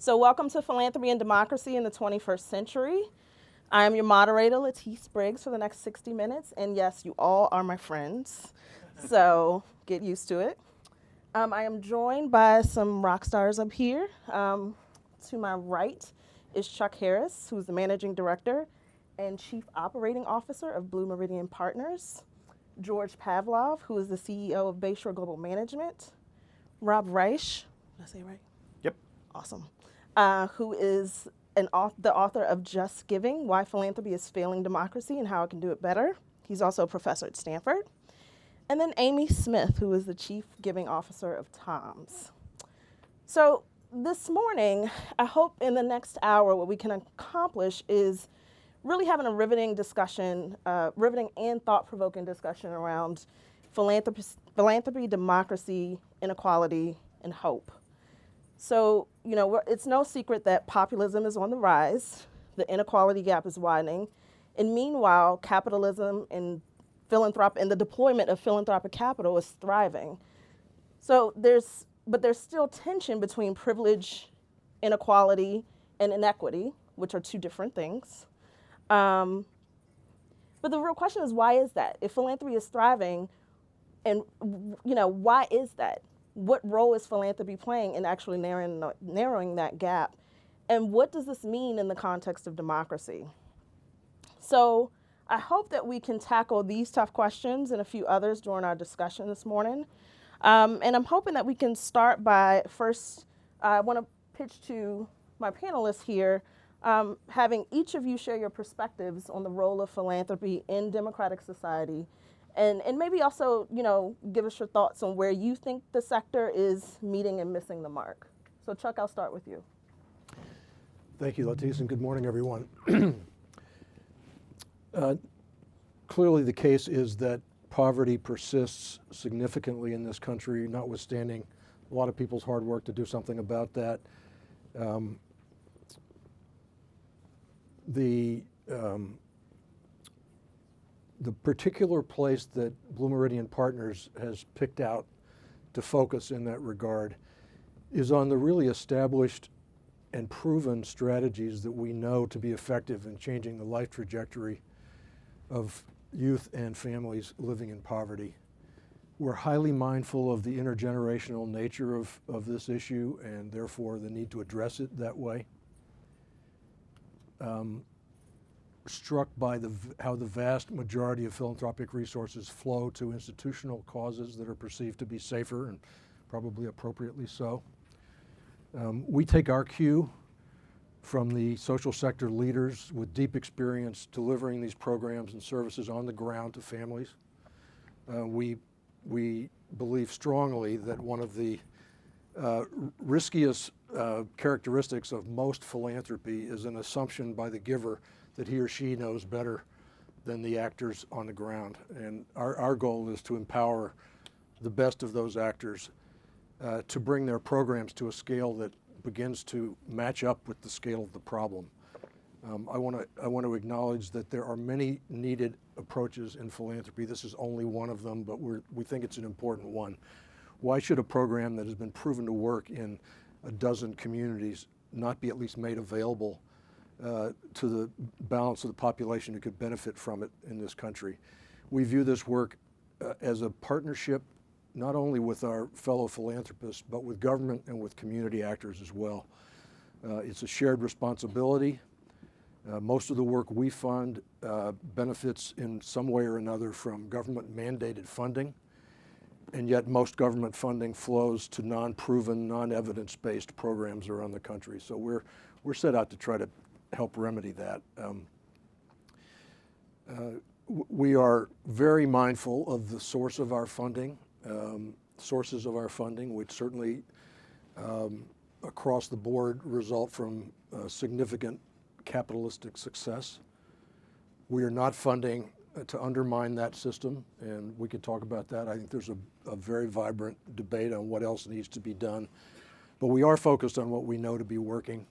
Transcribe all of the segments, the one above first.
So welcome to Philanthropy and Democracy in the 21st Century. I am your moderator, LaTese Briggs, for the next 60 minutes. And yes, you all are my friends, so get used to it. I am joined by some rock stars up here. To my right is Chuck Harris, who's the Managing Director and Chief Operating Officer of Blue Meridian Partners. George Pavlov, who is the CEO of Bayshore Global Management. Rob Reich, did I say it right? Yep. Awesome. Who is the author of Just Giving, Why Philanthropy is Failing Democracy and How It Can Do It Better. He's also a professor at Stanford. And then Amy Smith, who is the Chief Giving Officer of TOMS. So this morning, I hope in the next hour what we can accomplish is really having a riveting discussion, riveting and thought-provoking discussion around philanthropy, democracy, inequality, and hope. So, it's no secret that populism is on the rise, the inequality gap is widening, and meanwhile, capitalism and the deployment of philanthropic capital is thriving. So there's still tension between privilege, inequality, and inequity, which are two different things. But the real question is, why is that? If philanthropy is thriving, and why is that? What role is philanthropy playing in actually narrowing that gap? And what does this mean in the context of democracy? So I hope that we can tackle these tough questions and a few others during our discussion this morning. And I'm hoping that we can start by first, I want to pitch to my panelists here, having each of you share your perspectives on the role of philanthropy in democratic society. And maybe also, give us your thoughts on where you think the sector is meeting and missing the mark. So Chuck, I'll start with you. Thank you, LaTese, and good morning, everyone. Clearly the case is that poverty persists significantly in this country, notwithstanding a lot of people's hard work to do something about that. The particular place that Blue Meridian Partners has picked out to focus in that regard is on the really established and proven strategies that we know to be effective in changing the life trajectory of youth and families living in poverty. We're highly mindful of the intergenerational nature of this issue and therefore the need to address it that way. Struck by how the vast majority of philanthropic resources flow to institutional causes that are perceived to be safer and probably appropriately so. We take our cue from the social sector leaders with deep experience delivering these programs and services on the ground to families. We believe strongly that one of the riskiest characteristics of most philanthropy is an assumption by the giver that he or she knows better than the actors on the ground. And our goal is to empower the best of those actors to bring their programs to a scale that begins to match up with the scale of the problem. I want to acknowledge that there are many needed approaches in philanthropy. This is only one of them, but we think it's an important one. Why should a program that has been proven to work in a dozen communities not be at least made available to the balance of the population who could benefit from it in this country? We view this work as a partnership not only with our fellow philanthropists, but with government and with community actors as well. It's a shared responsibility. Most of the work we fund benefits in some way or another from government mandated funding, and yet most government funding flows to non-proven, non-evidence-based programs around the country. So we're set out to try to help remedy that. We are very mindful of the source of our funding, sources of our funding, which certainly across the board result from significant capitalistic success. We are not funding to undermine that system, and we could talk about that. I think there's a very vibrant debate on what else needs to be done. But we are focused on what we know to be working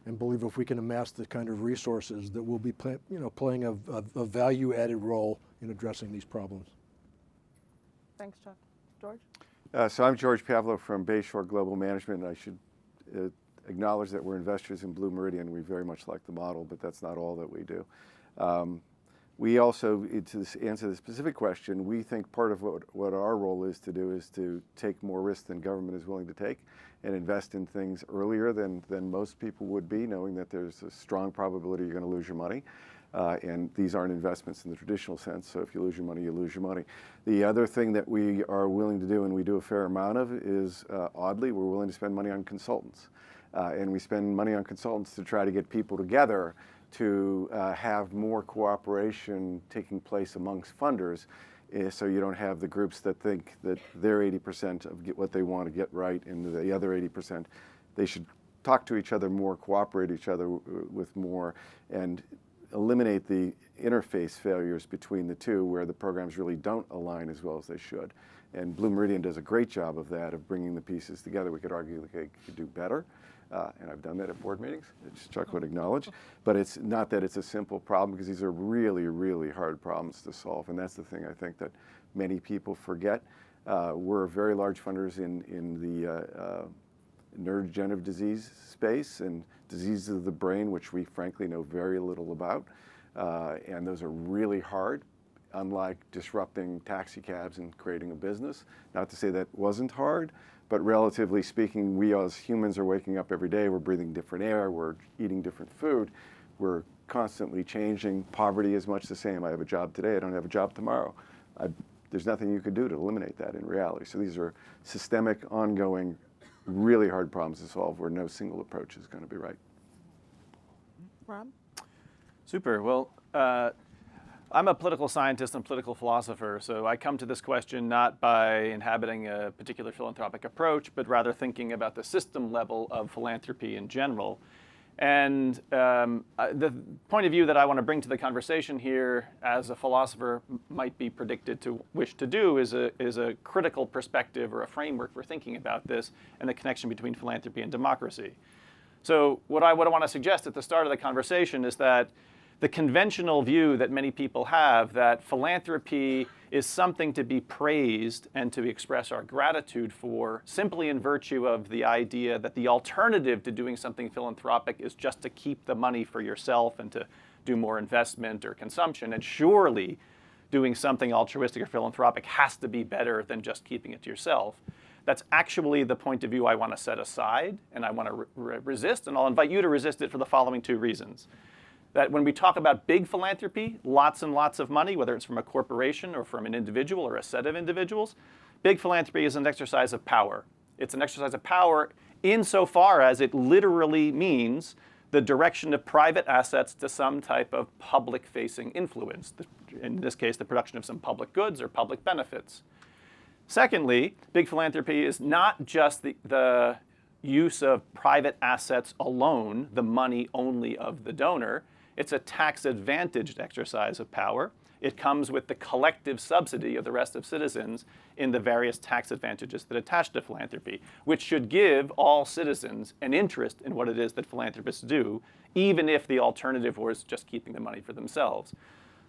and believe if we can amass the kind of resources that will be playing a value-added role in addressing these problems. Thanks, Chuck. George? So I'm George Pavlov from Bayshore Global Management, and I should acknowledge that we're investors in Blue Meridian. We very much like the model, but that's not all that we do. We also, to answer the specific question, we think part of what our role is to do is to take more risk than government is willing to take and invest in things earlier than most people would be, knowing that there's a strong probability you're going to lose your money. And these aren't investments in the traditional sense, so if you lose your money, you lose your money. The other thing that we are willing to do, and we do a fair amount of, is oddly, we're willing to spend money on consultants. And we spend money on consultants to try to get people together to have more cooperation taking place amongst funders, so you don't have the groups that think that their 80% of what they want to get right and the other 80%. They should talk to each other more, cooperate each other with more, and eliminate the interface failures between the two where the programs really don't align as well as they should. And Blue Meridian does a great job of that, of bringing the pieces together. We could argue that they could do better. And I've done that at board meetings, which Chuck would acknowledge. But it's not that it's a simple problem, because these are really, really hard problems to solve. And that's the thing I think that many people forget. We're very large funders in the neurodegenerative disease space and diseases of the brain, which we frankly know very little about. And those are really hard, unlike disrupting taxi cabs and creating a business. Not to say that wasn't hard, but relatively speaking, we as humans are waking up every day, we're breathing different air, we're eating different food, we're constantly changing. Poverty is much the same. I have a job today, I don't have a job tomorrow. There's nothing you could do to eliminate that in reality. So these are systemic, ongoing, really hard problems to solve where no single approach is going to be right. Rob? Super. Well, I'm a political scientist and political philosopher, so I come to this question not by inhabiting a particular philanthropic approach, but rather thinking about the system level of philanthropy in general. And the point of view that I want to bring to the conversation here, as a philosopher might be predicted to wish to do, is a critical perspective or a framework for thinking about this and the connection between philanthropy and democracy. So what I want to suggest at the start of the conversation is that the conventional view that many people have, that philanthropy is something to be praised and to express our gratitude for, simply in virtue of the idea that the alternative to doing something philanthropic is just to keep the money for yourself and to do more investment or consumption. And surely doing something altruistic or philanthropic has to be better than just keeping it to yourself. That's actually the point of view I want to set aside and I want to resist, and I'll invite you to resist it for the following two reasons. That when we talk about big philanthropy, lots and lots of money, whether it's from a corporation or from an individual or a set of individuals, big philanthropy is an exercise of power. It's an exercise of power insofar as it literally means the direction of private assets to some type of public-facing influence, in this case, the production of some public goods or public benefits. Secondly, big philanthropy is not just the use of private assets alone, the money only of the donor. It's a tax-advantaged exercise of power. It comes with the collective subsidy of the rest of citizens in the various tax advantages that attach to philanthropy, which should give all citizens an interest in what it is that philanthropists do, even if the alternative was just keeping the money for themselves.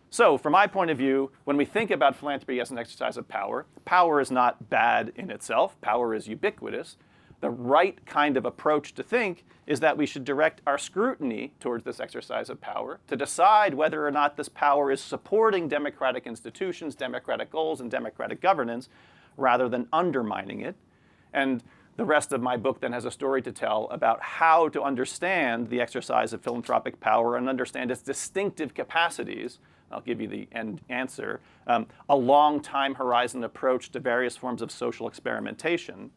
So from my point of view, when we think about philanthropy as an exercise of power, power is not bad in itself. Power is ubiquitous. The right kind of approach to think is that we should direct our scrutiny towards this exercise of power to decide whether or not this power is supporting democratic institutions, democratic goals, and democratic governance, rather than undermining it. And the rest of my book then has a story to tell about how to understand the exercise of philanthropic power and understand its distinctive capacities. I'll give you the end answer. A long time horizon approach to various forms of social experimentation.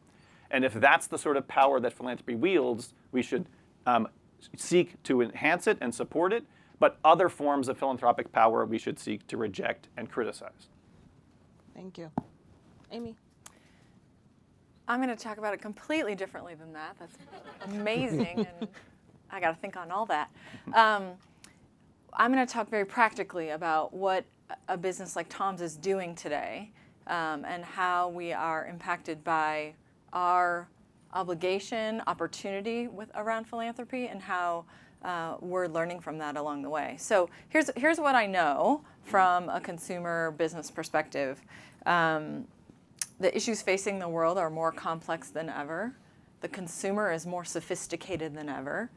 And if that's the sort of power that philanthropy wields, we should seek to enhance it and support it. But other forms of philanthropic power we should seek to reject and criticize. Thank you. Amy? I'm going to talk about it completely differently than that. That's amazing, and I got to think on all that. I'm going to talk very practically about what a business like Tom's is doing today, and how we are impacted by our obligation, opportunity around philanthropy, and how we're learning from that along the way. So here's what I know from a consumer business perspective. The issues facing the world are more complex than ever. The consumer is more sophisticated than ever.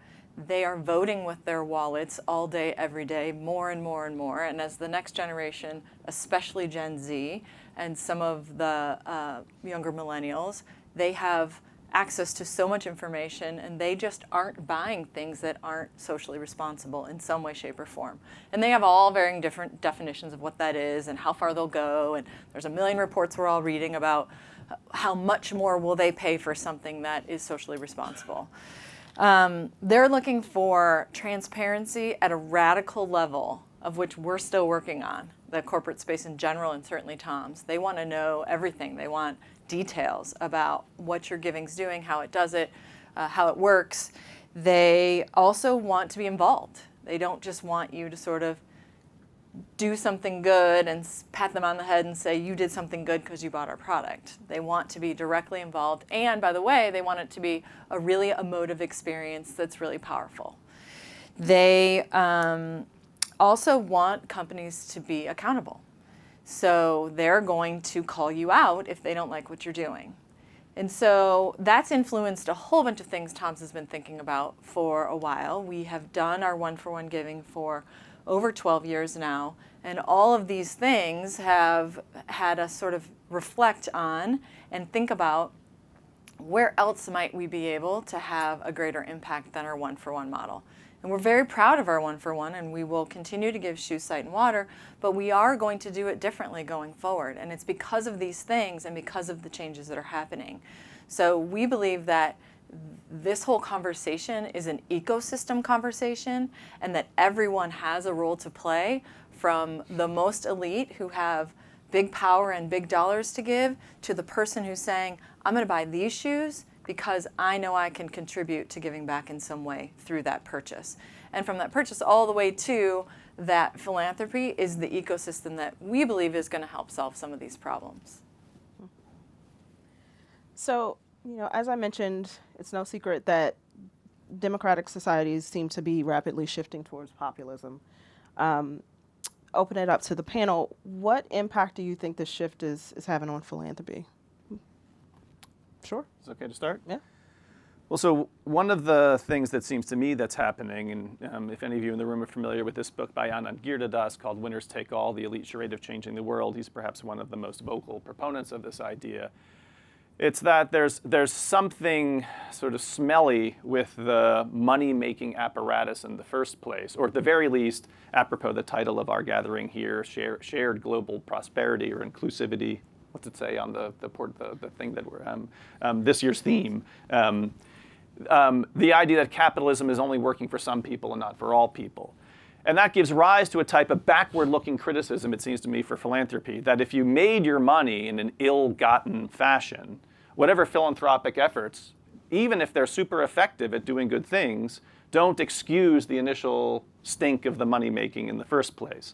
They are voting with their wallets all day, every day, more and more and more. And as the next generation, especially Gen Z and some of the younger millennials, they have access to so much information, and they just aren't buying things that aren't socially responsible in some way, shape, or form. And they have all varying different definitions of what that is and how far they'll go. And there's a million reports we're all reading about how much more will they pay for something that is socially responsible. They're looking for transparency at a radical level, of which we're still working on, the corporate space in general, and certainly Tom's. They want to know everything. They want details about what your giving's doing, how it does it, how it works. They also want to be involved. They don't just want you to sort of do something good and pat them on the head and say, you did something good because you bought our product. They want to be directly involved. And by the way, they want it to be a really emotive experience that's really powerful. They also want companies to be accountable. So they're going to call you out if they don't like what you're doing. And so that's influenced a whole bunch of things Tom's has been thinking about for a while. We have done our one-for-one giving for over 12 years now, and all of these things have had us sort of reflect on and think about where else might we be able to have a greater impact than our one-for-one model. And we're very proud of our one-for-one, and we will continue to give shoe, sight, and water, but we are going to do it differently going forward. And it's because of these things and because of the changes that are happening. So we believe that this whole conversation is an ecosystem conversation, and that everyone has a role to play, from the most elite who have big power and big dollars to give, to the person who's saying, I'm going to buy these shoes because I know I can contribute to giving back in some way through that purchase. And from that purchase all the way to that philanthropy is the ecosystem that we believe is going to help solve some of these problems. So, as I mentioned, it's no secret that democratic societies seem to be rapidly shifting towards populism. Open it up to the panel. What impact do you think this shift is having on philanthropy? Sure. Is it okay to start? Yeah. Well, so one of the things that seems to me that's happening, and if any of you in the room are familiar with this book by Anand Giridharadas called Winners Take All, The Elite Charade of Changing the World, he's perhaps one of the most vocal proponents of this idea. It's that there's something sort of smelly with the money-making apparatus in the first place, or at the very least, apropos the title of our gathering here, shared global prosperity or inclusivity. What's it say on the thing that we're this year's theme? The idea that capitalism is only working for some people and not for all people. And that gives rise to a type of backward-looking criticism, it seems to me, for philanthropy, that if you made your money in an ill-gotten fashion, whatever philanthropic efforts, even if they're super effective at doing good things, don't excuse the initial stink of the money-making in the first place.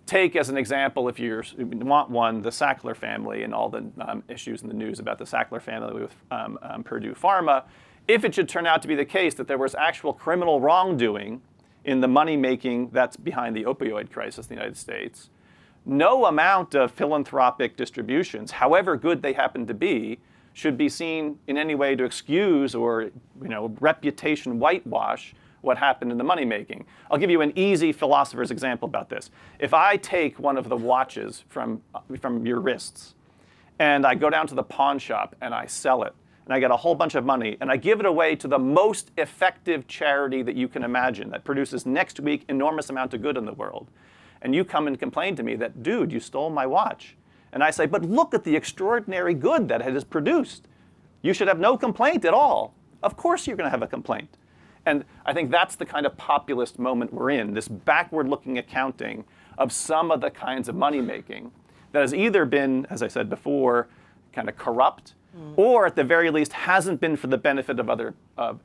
Take as an example, if you want one, the Sackler family and all the issues in the news about the Sackler family with Purdue Pharma. If it should turn out to be the case that there was actual criminal wrongdoing in the money-making that's behind the opioid crisis in the United States, no amount of philanthropic distributions, however good they happen to be, should be seen in any way to excuse or reputation whitewash what happened in the money-making. I'll give you an easy philosopher's example about this. If I take one of the watches from your wrists and I go down to the pawn shop and I sell it, and I get a whole bunch of money, and I give it away to the most effective charity that you can imagine that produces next week enormous amount of good in the world, and you come and complain to me that, dude, you stole my watch. And I say, but look at the extraordinary good that it has produced. You should have no complaint at all. Of course you're going to have a complaint. And I think that's the kind of populist moment we're in, this backward-looking accounting of some of the kinds of money-making that has either been, as I said before, kind of corrupt, or at the very least hasn't been for the benefit of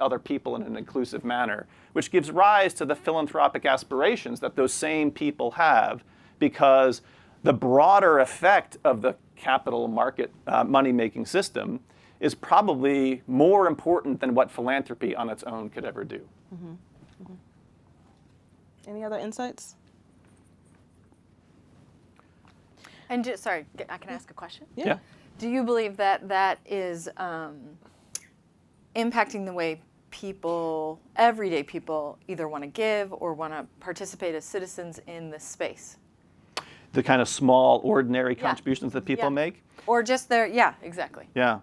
other people in an inclusive manner, which gives rise to the philanthropic aspirations that those same people have, because the broader effect of the capital market money-making system is probably more important than what philanthropy on its own could ever do. Mm-hmm. Mm-hmm. Any other insights? And sorry, I can ask a question? Yeah. Do you believe that that is impacting the way people, everyday people, either want to give or want to participate as citizens in this space. The kind of small, ordinary contributions that people make? Or just their, yeah, exactly. Yeah.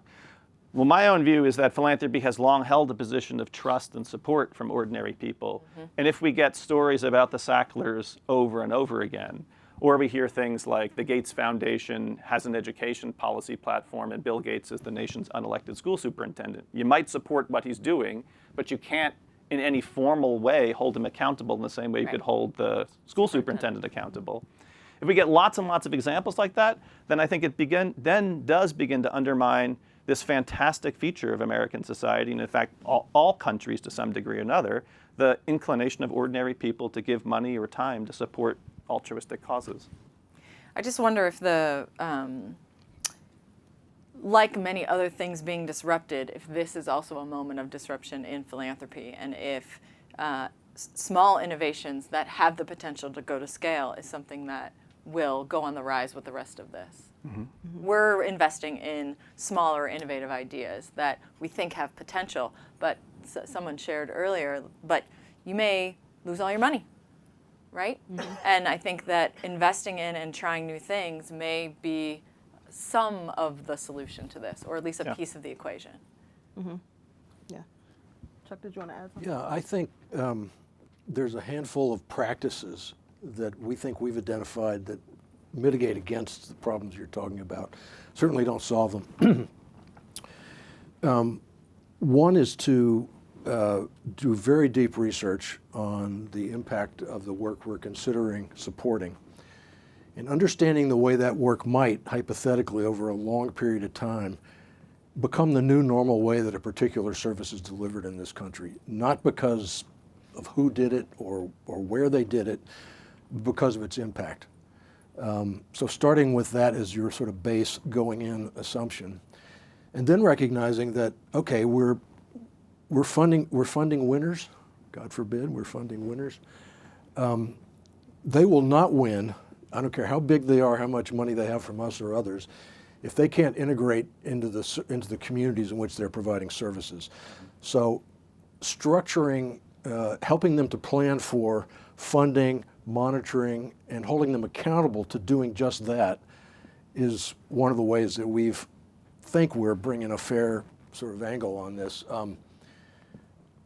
Well, my own view is that philanthropy has long held a position of trust and support from ordinary people. And if we get stories about the Sacklers over and over again, or we hear things like the Gates Foundation has an education policy platform and Bill Gates is the nation's unelected school superintendent, you might support what he's doing, but you can't in any formal way hold him accountable in the same way you could hold the school superintendent accountable. If we get lots and lots of examples like that, then I think it does begin to undermine this fantastic feature of American society, and in fact, all countries to some degree or another, the inclination of ordinary people to give money or time to support altruistic causes. I just wonder if like many other things being disrupted, if this is also a moment of disruption in philanthropy, and if small innovations that have the potential to go to scale is something that will go on the rise with the rest of this. We're investing in smaller, innovative ideas that we think have potential, but someone shared earlier, but you may lose all your money, right? And I think that investing in and trying new things may be some of the solution to this, or at least a piece of the equation. Yeah. Chuck, did you want to add something? Yeah, I think there's a handful of practices that we think we've identified that mitigate against the problems you're talking about. Certainly don't solve them. One is to do very deep research on the impact of the work we're considering supporting, and understanding the way that work might, hypothetically, over a long period of time, become the new normal way that a particular service is delivered in this country, not because of who did it or where they did it, because of its impact. So starting with that as your sort of base going in assumption, and then recognizing that, okay, we're funding winners. God forbid we're funding winners. They will not win. I don't care how big they are, how much money they have from us or others, if they can't integrate into the communities in which they're providing services. So structuring, helping them to plan for funding, monitoring, and holding them accountable to doing just that is one of the ways that think we're bringing a fair sort of angle on this.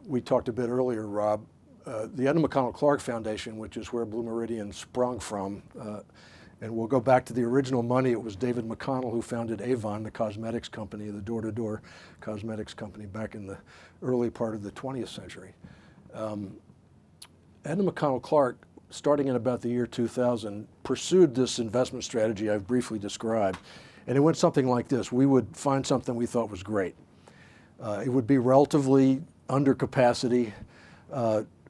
We talked a bit earlier, Rob, the Edna McConnell Clark Foundation, which is where Blue Meridian sprung from, and we'll go back to the original money. It was David McConnell who founded Avon, the cosmetics company, the door-to-door cosmetics company back in the early part of the 20th century. Edna McConnell Clark, starting in about the year 2000, pursued this investment strategy I've briefly described. And it went something like this. We would find something we thought was great. It would be relatively under capacity,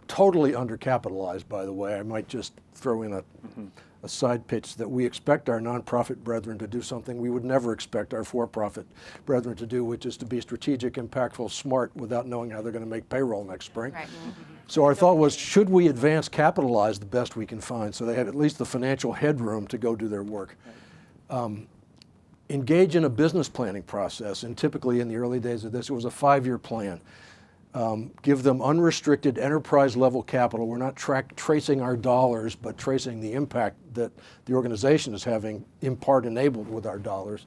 totally undercapitalized, by the way. I might just throw in a side pitch that we expect our nonprofit brethren to do something we would never expect our for-profit brethren to do, which is to be strategic, impactful, smart, without knowing how they're going to make payroll next spring. Right. So our thought was, should we advance capitalize the best we can find so they have at least the financial headroom to go do their work? Engage in a business planning process, and typically in the early days of this, it was a 5-year plan. Give them unrestricted enterprise-level capital. We're not tracing our dollars, but tracing the impact that the organization is having, in part enabled with our dollars.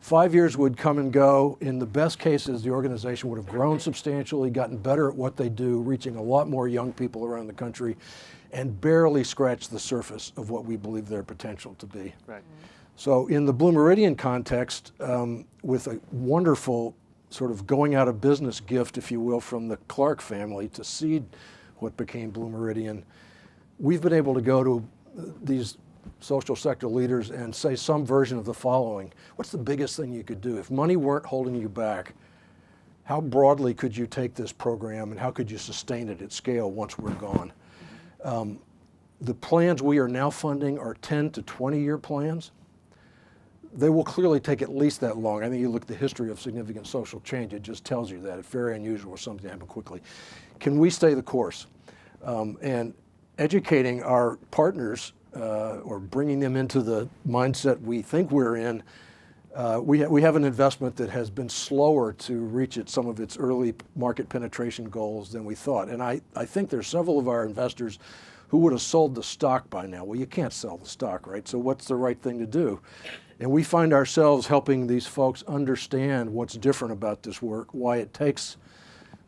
5 years would come and go. In the best cases, the organization would have grown substantially, gotten better at what they do, reaching a lot more young people around the country, and barely scratched the surface of what we believe their potential to be. Right. So in the Blue Meridian context, with a wonderful sort of going out of business gift, if you will, from the Clark family to seed what became Blue Meridian, we've been able to go to these social sector leaders and say some version of the following. What's the biggest thing you could do? If money weren't holding you back, how broadly could you take this program and how could you sustain it at scale once we're gone? The plans we are now funding are 10 to 20-year plans. They will clearly take at least that long. I think you look at the history of significant social change, it just tells you that. It's very unusual for something to happen quickly. Can we stay the course? And educating our partners or bringing them into the mindset we think we're in We have an investment that has been slower to reach some of its early market penetration goals than we thought. And I think there's several of our investors who would have sold the stock by now. Well, you can't sell the stock, right? So what's the right thing to do? And we find ourselves helping these folks understand what's different about this work, why it takes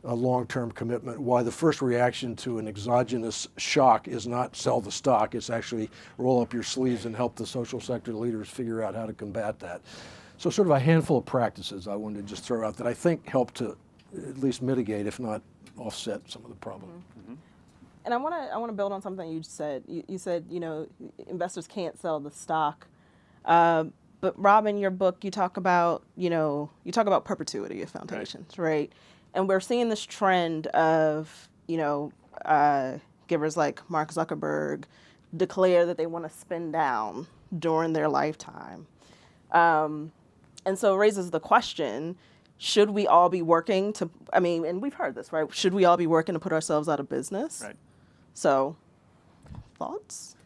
a long-term commitment, why the first reaction to an exogenous shock is not sell the stock, it's actually roll up your sleeves and help the social sector leaders figure out how to combat that. So sort of a handful of practices I wanted to just throw out that I think help to at least mitigate, if not offset, some of the problem. Mm-hmm. And I want to build on something you said. You said, investors can't sell the stock. But Rob, in your book, you talk about perpetuity of foundations, right? And we're seeing this trend of, givers like Mark Zuckerberg declare that they want to spend down during their lifetime. And so it raises the question, should we all be working to, and we've heard this, right? Should we all be working to put ourselves out of business? Right. So, thoughts?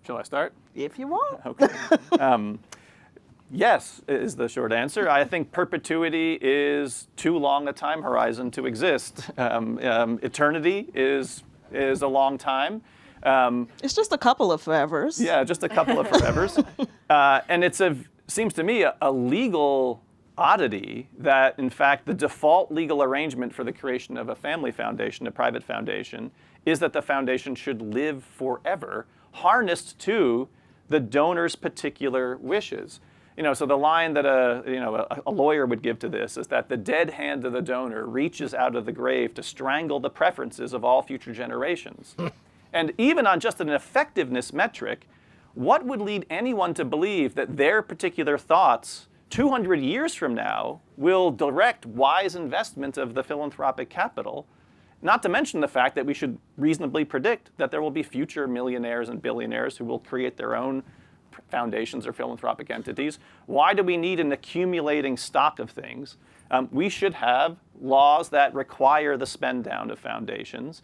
Shall I start? If you want. Okay. Yes is the short answer. I think perpetuity is too long a time horizon to exist. Eternity is a long time. It's just a couple of forevers. Yeah, just a couple of forevers. And it seems to me a legal oddity that, in fact, the default legal arrangement for the creation of a family foundation, a private foundation, is that the foundation should live forever, harnessed to the donor's particular wishes. So the line that a lawyer would give to this is that the dead hand of the donor reaches out of the grave to strangle the preferences of all future generations. And even on just an effectiveness metric, what would lead anyone to believe that their particular thoughts 200 years from now will direct wise investment of the philanthropic capital? Not to mention the fact that we should reasonably predict that there will be future millionaires and billionaires who will create their own foundations or philanthropic entities. Why do we need an accumulating stock of things? We should have laws that require the spend down of foundations.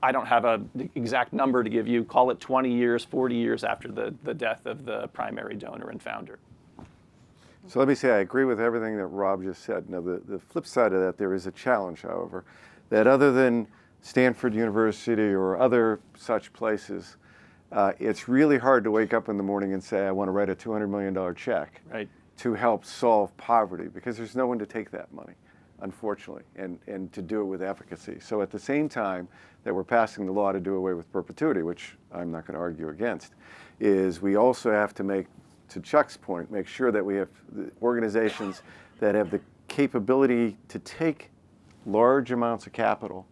I don't have an exact number to give you. Call it 20 years, 40 years after the death of the primary donor and founder. So let me say I agree with everything that Rob just said. Now, the flip side of that, there is a challenge, however, that other than Stanford University or other such places, it's really hard to wake up in the morning and say, I want to write a $200 million check to help solve poverty, because there's no one to take that money, unfortunately, and to do it with efficacy. So at the same time that we're passing the law to do away with perpetuity, which I'm not going to argue against, is we also have to make, to Chuck's point, make sure that we have organizations that have the capability to take large amounts of capital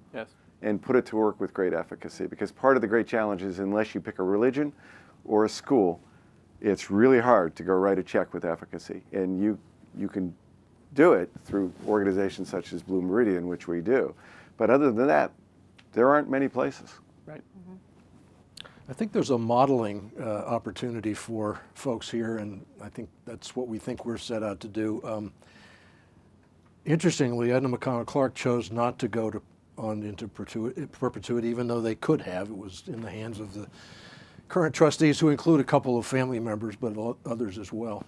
and put it to work with great efficacy. Because part of the great challenge is, unless you pick a religion or a school, it's really hard to go write a check with efficacy. And you can do it through organizations such as Blue Meridian, which we do. But other than that, there aren't many places. Right. I think there's a modeling opportunity for folks here, and I think that's what we think we're set out to do. Interestingly, Edna McConnell Clark chose not to go into perpetuity, even though they could have. It was in the hands of the current trustees, who include a couple of family members, but others as well.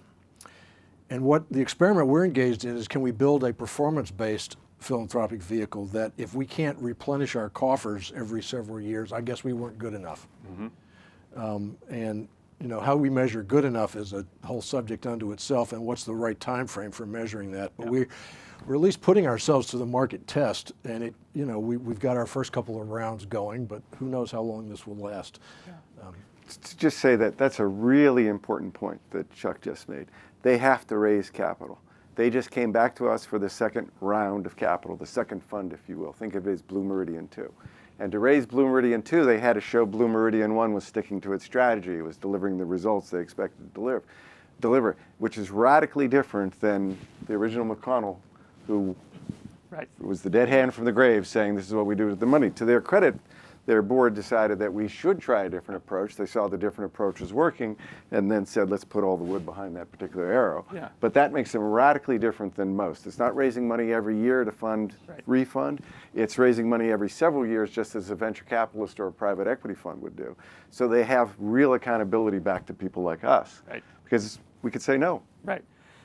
And what the experiment we're engaged in is, can we build a performance-based philanthropic vehicle that, if we can't replenish our coffers every several years, I guess we weren't good enough. Mm-hmm. And how we measure good enough is a whole subject unto itself, and what's the right time frame for measuring that. But we're at least putting ourselves to the market test, and we've got our first couple of rounds going, but who knows how long this will last. To just say that that's a really important point that Chuck just made. They have to raise capital. They just came back to us for the second round of capital, the second fund, if you will. Think of it as Blue Meridian 2. And to raise Blue Meridian 2, they had to show Blue Meridian 1 was sticking to its strategy. It was delivering the results they expected to deliver, which is radically different than the original McConnell, who was the dead hand from the grave, saying this is what we do with the money. To their credit, their board decided that we should try a different approach. They saw the different approach was working, and then said, let's put all the wood behind that particular arrow. Yeah. But that makes them radically different than most. It's not raising money every year to fund refund. It's raising money every several years, just as a venture capitalist or a private equity fund would do. So they have real accountability back to people like us. Right. Because we could say, no, Right.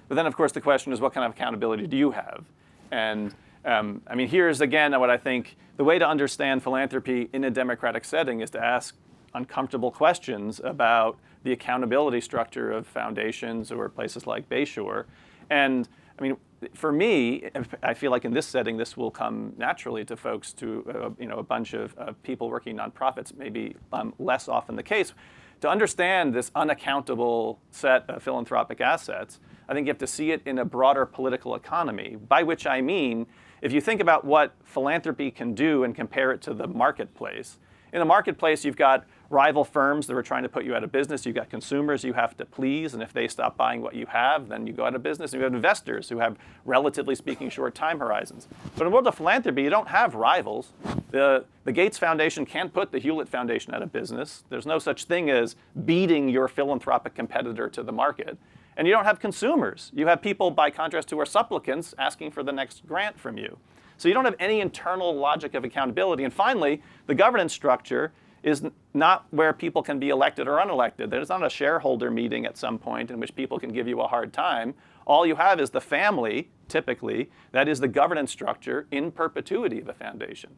But then, of course, the question is, what kind of accountability do you have? And I mean, here's again what I think the way to understand philanthropy in a democratic setting is to ask uncomfortable questions about the accountability structure of foundations or places like Bayshore. And I mean, for me, I feel like in this setting, this will come naturally to folks, to a bunch of people working nonprofits, maybe less often the case. To understand this unaccountable set of philanthropic assets, I think you have to see it in a broader political economy, by which I mean, if you think about what philanthropy can do and compare it to the marketplace, in the marketplace, you've got rival firms that are trying to put you out of business. You've got consumers you have to please, and if they stop buying what you have, then you go out of business. And you have investors who have, relatively speaking, short time horizons. But in the world of philanthropy, you don't have rivals. The Gates Foundation can't put the Hewlett Foundation out of business. There's no such thing as beating your philanthropic competitor to the market. And you don't have consumers. You have people, by contrast, who are supplicants asking for the next grant from you. So you don't have any internal logic of accountability. And finally, the governance structure is not where people can be elected or unelected. There's not a shareholder meeting at some point in which people can give you a hard time. All you have is the family, typically, that is the governance structure in perpetuity of a foundation.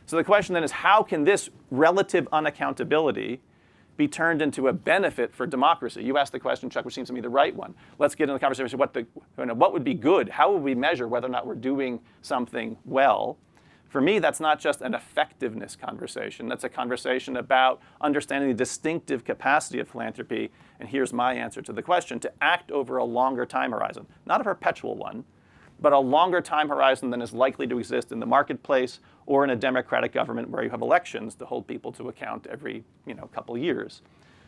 So the question then is, how can this relative unaccountability be turned into a benefit for democracy? You asked the question, Chuck, which seems to me the right one. Let's get into the conversation what would be good? How would we measure whether or not we're doing something well? For me, that's not just an effectiveness conversation. That's a conversation about understanding the distinctive capacity of philanthropy. And here's my answer to the question: to act over a longer time horizon, not a perpetual one, but a longer time horizon than is likely to exist in the marketplace or in a democratic government where you have elections to hold people to account every couple of years.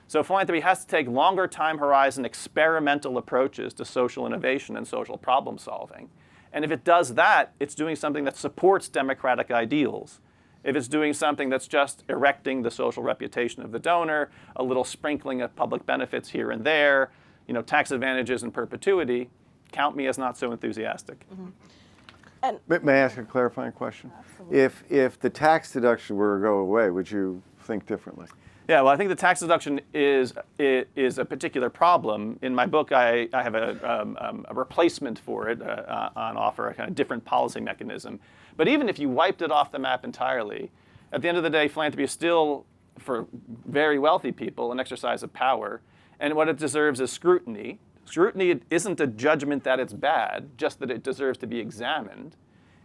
So philanthropy has to take longer time horizon experimental approaches to social innovation and social problem solving. And if it does that, it's doing something that supports democratic ideals. If it's doing something that's just erecting the social reputation of the donor, a little sprinkling of public benefits here and there, tax advantages in perpetuity, count me as not so enthusiastic. Mm-hmm. And May I ask a clarifying question? Absolutely. If the tax deduction were to go away, would you think differently? Yeah, well, I think the tax deduction is a particular problem. In my book, I have a replacement for it on offer, a kind of different policy mechanism. But even if you wiped it off the map entirely, at the end of the day, philanthropy is still, for very wealthy people, an exercise of power. And what it deserves is scrutiny. Scrutiny isn't a judgment that it's bad, just that it deserves to be examined.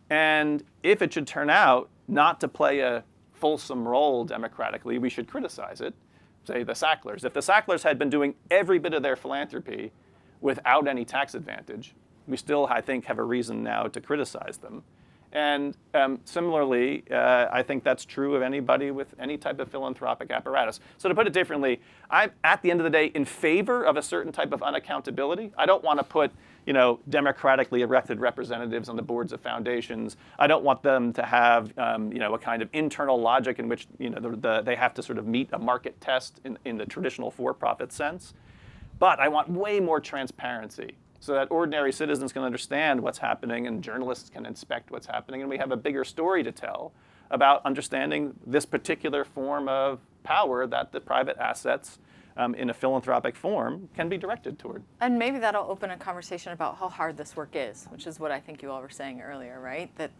And if it should turn out not to play a fulsome role democratically, we should criticize it. Say the Sacklers. If the Sacklers had been doing every bit of their philanthropy without any tax advantage, we still, I think, have a reason now to criticize them. And similarly, I think that's true of anybody with any type of philanthropic apparatus. So to put it differently, I'm, at the end of the day, in favor of a certain type of unaccountability. I don't want to put democratically elected representatives on the boards of foundations. I don't want them to have a kind of internal logic in which they have to sort of meet a market test in the traditional for-profit sense. But I want way more transparency, so that ordinary citizens can understand what's happening and journalists can inspect what's happening, and we have a bigger story to tell about understanding this particular form of power that the private assets in a philanthropic form can be directed toward. And maybe that'll open a conversation about how hard this work is, which is what I think you all were saying earlier, right? That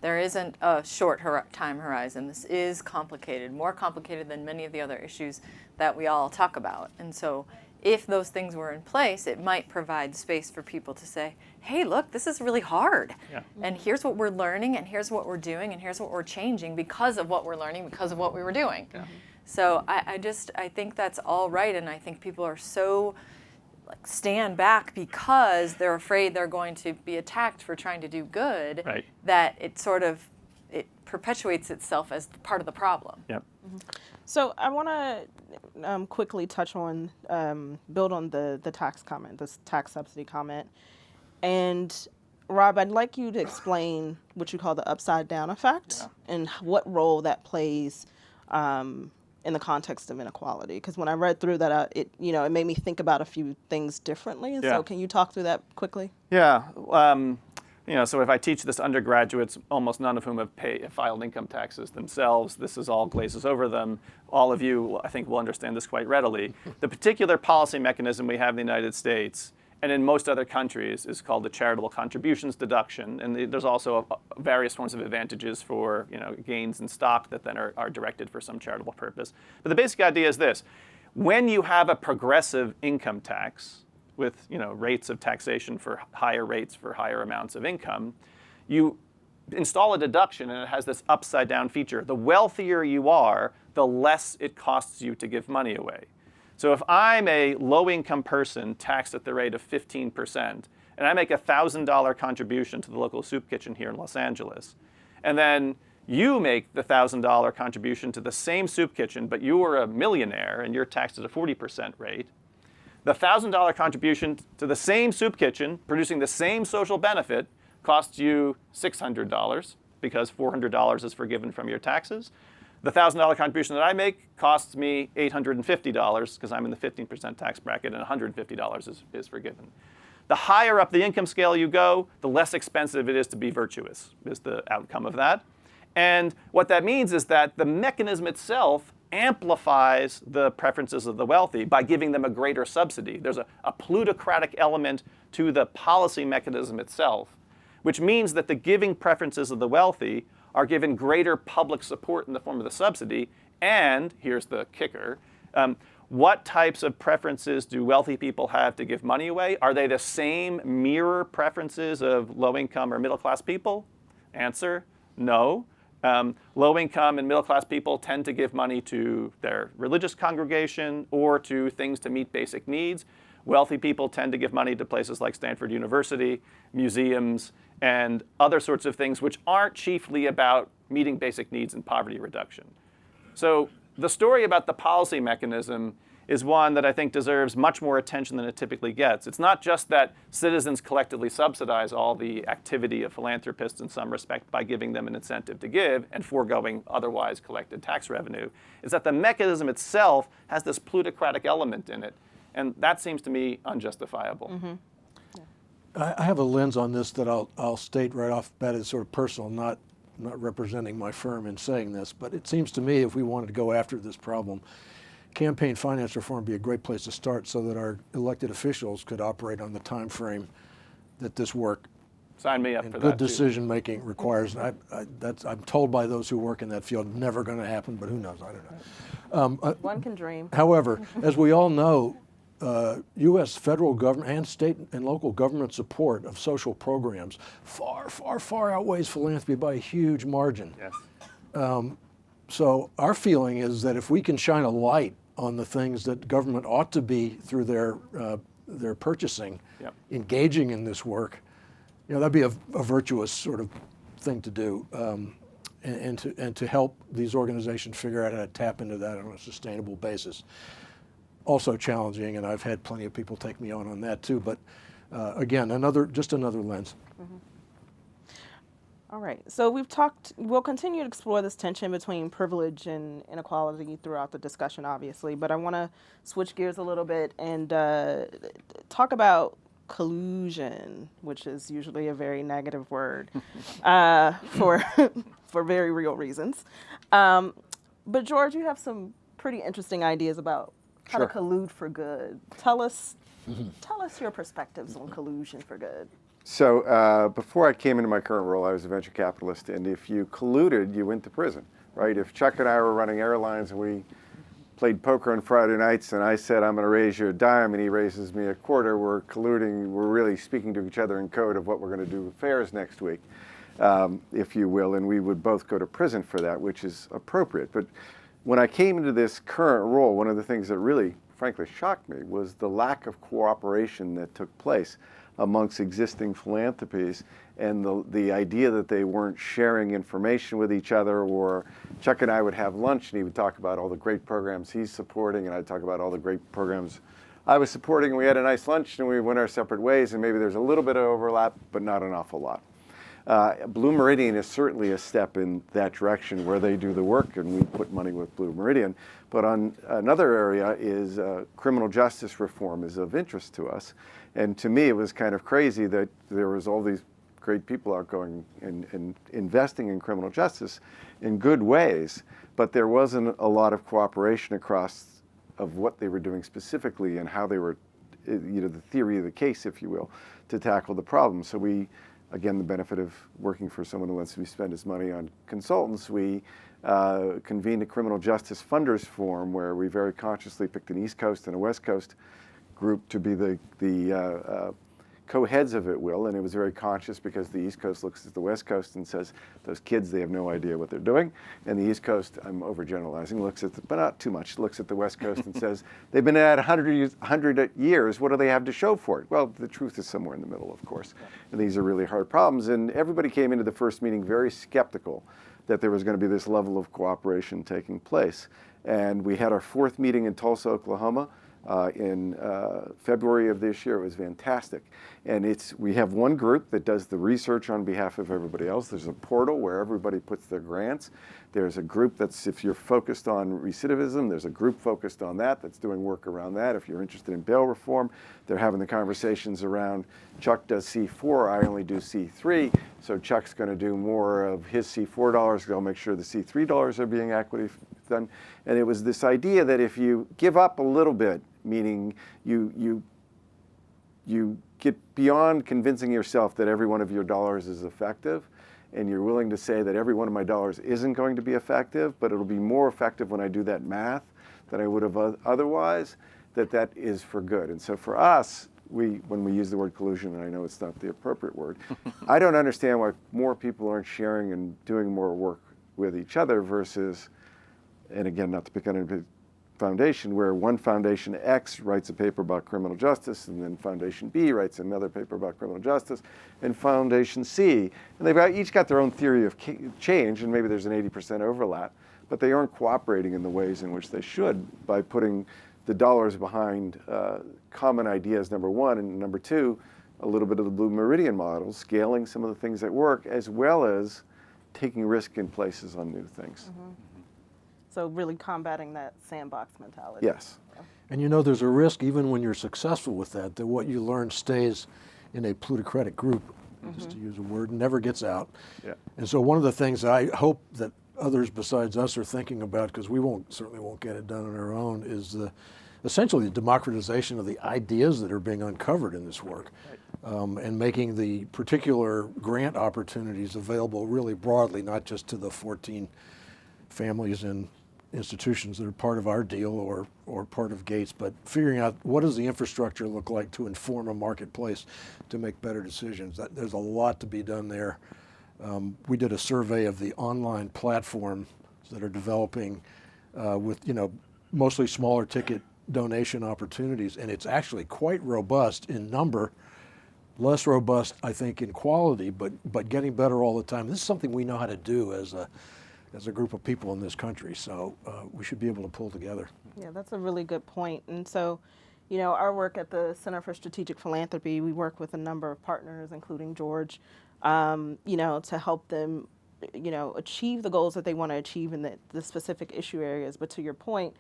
there isn't a short time horizon. This is complicated, more complicated than many of the other issues that we all talk about. And so if those things were in place, it might provide space for people to say, hey, look, this is really hard. Yeah. And here's what we're learning, and here's what we're doing, and here's what we're changing because of what we're learning, because of what we were doing. Yeah. So I think that's all right, and I think people are so stand back because they're afraid they're going to be attacked for trying to do good, Right. that it perpetuates itself as part of the problem. Yep. Mm-hmm. So I want to quickly touch on, build on the tax comment, this tax subsidy comment. And Rob, I'd like you to explain what you call the upside-down effect and what role that plays in the context of inequality. Because when I read through that, it made me think about a few things differently. And so can you talk through that quickly? Yeah. So if I teach this undergraduates, almost none of whom have filed income taxes themselves, this is all glazes over them. All of you, I think, will understand this quite readily. The particular policy mechanism we have in the United States and in most other countries is called the charitable contributions deduction. And there's also various forms of advantages for gains in stock that then are directed for some charitable purpose. But the basic idea is this. When you have a progressive income tax with rates of taxation for higher rates for higher amounts of income, you install a deduction and it has this upside down feature. The wealthier you are, the less it costs you to give money away. So if I'm a low-income person taxed at the rate of 15%, and I make a $1,000 contribution to the local soup kitchen here in Los Angeles, and then you make the $1,000 contribution to the same soup kitchen, but you are a millionaire and you're taxed at a 40% rate, the $1,000 contribution to the same soup kitchen, producing the same social benefit, costs you $600 because $400 is forgiven from your taxes. The $1,000 contribution that I make costs me $850 because I'm in the 15% tax bracket and $150 is forgiven. The higher up the income scale you go, the less expensive it is to be virtuous, is the outcome of that. And what that means is that the mechanism itself amplifies the preferences of the wealthy by giving them a greater subsidy. There's a plutocratic element to the policy mechanism itself, which means that the giving preferences of the wealthy are given greater public support in the form of the subsidy. And here's the kicker. What types of preferences do wealthy people have to give money away? Are they the same mirror preferences of low-income or middle-class people? Answer, no. Low-income and middle-class people tend to give money to their religious congregation or to things to meet basic needs. Wealthy people tend to give money to places like Stanford University, museums, and other sorts of things which aren't chiefly about meeting basic needs and poverty reduction. So the story about the policy mechanism is one that I think deserves much more attention than it typically gets. It's not just that citizens collectively subsidize all the activity of philanthropists in some respect by giving them an incentive to give and foregoing otherwise collected tax revenue. It's that the mechanism itself has this plutocratic element in it. And that seems to me unjustifiable. Mm-hmm. I have a lens on this that I'll state right off the bat as sort of personal, not representing my firm in saying this, but it seems to me if we wanted to go after this problem, campaign finance reform would be a great place to start so that our elected officials could operate on the time frame that this work Sign me up and for good that, too. decision making requires. I'm told by those who work in that field, never going to happen, but who knows, I don't know. One can dream. However, as we all know, U.S. federal government and state and local government support of social programs far outweighs philanthropy by a huge margin. Yes. So our feeling is that if we can shine a light on the things that government ought to be through their purchasing, Yep. engaging in this work, that'd be a virtuous sort of thing to do, and to help these organizations figure out how to tap into that on a sustainable basis. Also challenging, and I've had plenty of people take me on that too. But again, just another lens. Mm-hmm. All right. So we'll continue to explore this tension between privilege and inequality throughout the discussion, obviously. But I want to switch gears a little bit and talk about collusion, which is usually a very negative word for very real reasons. But George, you have some pretty interesting ideas about how to collude for good. Tell us your perspectives on collusion for good. So before I came into my current role, I was a venture capitalist, and if you colluded, you went to prison, right? If Chuck and I were running airlines and we played poker on Friday nights and I said, I'm going to raise you a dime, and he raises me a quarter, we're colluding, we're really speaking to each other in code of what we're going to do with fares next week, if you will, and we would both go to prison for that, which is appropriate. But when I came into this current role, one of the things that really, frankly, shocked me was the lack of cooperation that took place amongst existing philanthropies, and the idea that they weren't sharing information with each other. Or Chuck and I would have lunch and he would talk about all the great programs he's supporting, and I'd talk about all the great programs I was supporting, and we had a nice lunch and we went our separate ways, and maybe there's a little bit of overlap, but not an awful lot. Blue Meridian is certainly a step in that direction where they do the work and we put money with Blue Meridian. But on another area is criminal justice reform is of interest to us. And to me, it was kind of crazy that there was all these great people out going and investing in criminal justice in good ways, but there wasn't a lot of cooperation across of what they were doing specifically and how they were the theory of the case, if you will, to tackle the problem. So we, again, the benefit of working for someone who wants to spend his money on consultants, we convened a criminal justice funders forum where we very consciously picked an East Coast and a West Coast group to be the co-heads of it, and it was very conscious because the East Coast looks at the West Coast and says, those kids, they have no idea what they're doing. And the East Coast, I'm overgeneralizing, looks at, but not too much, looks at the West Coast and says, they've been at 100 years, what do they have to show for it? Well, the truth is somewhere in the middle, of course. And these are really hard problems. And everybody came into the first meeting very skeptical that there was going to be this level of cooperation taking place. And we had our fourth meeting in Tulsa, Oklahoma, in February of this year. It was fantastic. And we have one group that does the research on behalf of everybody else. There's a portal where everybody puts their grants. There's a group that's, if you're focused on recidivism, there's a group focused on that's doing work around that. If you're interested in bail reform, they're having the conversations around Chuck does C4, I only do C3. So Chuck's going to do more of his C4 dollars. They'll make sure the C3 dollars are being equity done. And it was this idea that if you give up a little bit, meaning you get beyond convincing yourself that every one of your dollars is effective, and you're willing to say that every one of my dollars isn't going to be effective, but it'll be more effective when I do that math than I would have otherwise, that is for good. And so for us, when we use the word collusion, and I know it's not the appropriate word, I don't understand why more people aren't sharing and doing more work with each other versus, and again, not to pick on any foundation, where one foundation X writes a paper about criminal justice, and then foundation B writes another paper about criminal justice, and foundation C, and they've each got their own theory of change, and maybe there's an 80% overlap, but they aren't cooperating in the ways in which they should by putting the dollars behind common ideas, number one, and number two, a little bit of the Blue Meridian model, scaling some of the things that work, as well as taking risk in places on new things. Mm-hmm. So really combating that sandbox mentality. Yes. Yeah. And there's a risk, even when you're successful with that what you learn stays in a plutocratic group, just to use a word, never gets out. Yeah. And so one of the things I hope that others besides us are thinking about, because we certainly won't get it done on our own, is essentially the democratization of the ideas that are being uncovered in this work, and making the particular grant opportunities available really broadly, not just to the 14 families and institutions that are part of our deal or part of Gates, but figuring out what does the infrastructure look like to inform a marketplace to make better decisions. There's a lot to be done there. We did a survey of the online platforms that are developing with mostly smaller ticket donation opportunities, and it's actually quite robust in number, less robust I think in quality, but getting better all the time. This is something we know how to do as a group of people in this country, so we should be able to pull together. Yeah, that's a really good point. And so, our work at the Center for Strategic Philanthropy, we work with a number of partners, including George, to help them, achieve the goals that they want to achieve in the specific issue areas. But to your point,